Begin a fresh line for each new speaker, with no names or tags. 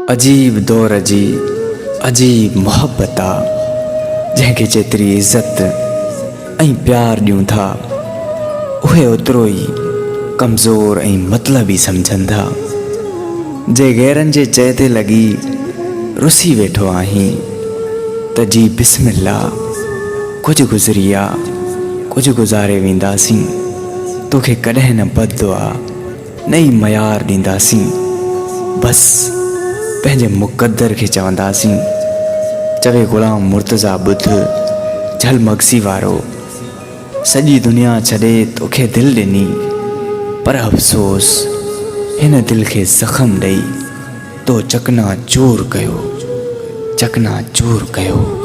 अजीब दौर जी अजीब मोहब्बत आ जंहिंखे जेतिरी इज़त ऐं प्यार ॾियूं था उहे ओतिरो ई कमज़ोर ऐं मतलबी सम्झनि था। जे गैरनि जे चए ते लॻी रुसी वेठो आहीं त जी बिस्मिल्ला, कुझु गुज़री आ कुझु गुज़ारे वेंदासीं। तोखे कॾहिं न बददुआ नई मयार ॾींदासीं। बसि पंहिंजे मुक़द्दर खे चवंदासीं, चवे ग़ुलाम मुर्तज़ा ॿुध झलमगसी वारो, सॼी दुनिया छॾे तोखे दिलि ॾिनी, पर अफ़सोस हिन दिलि खे ज़ख़्म ॾेई तो चकना चूर कयो, चकना चूर कयो।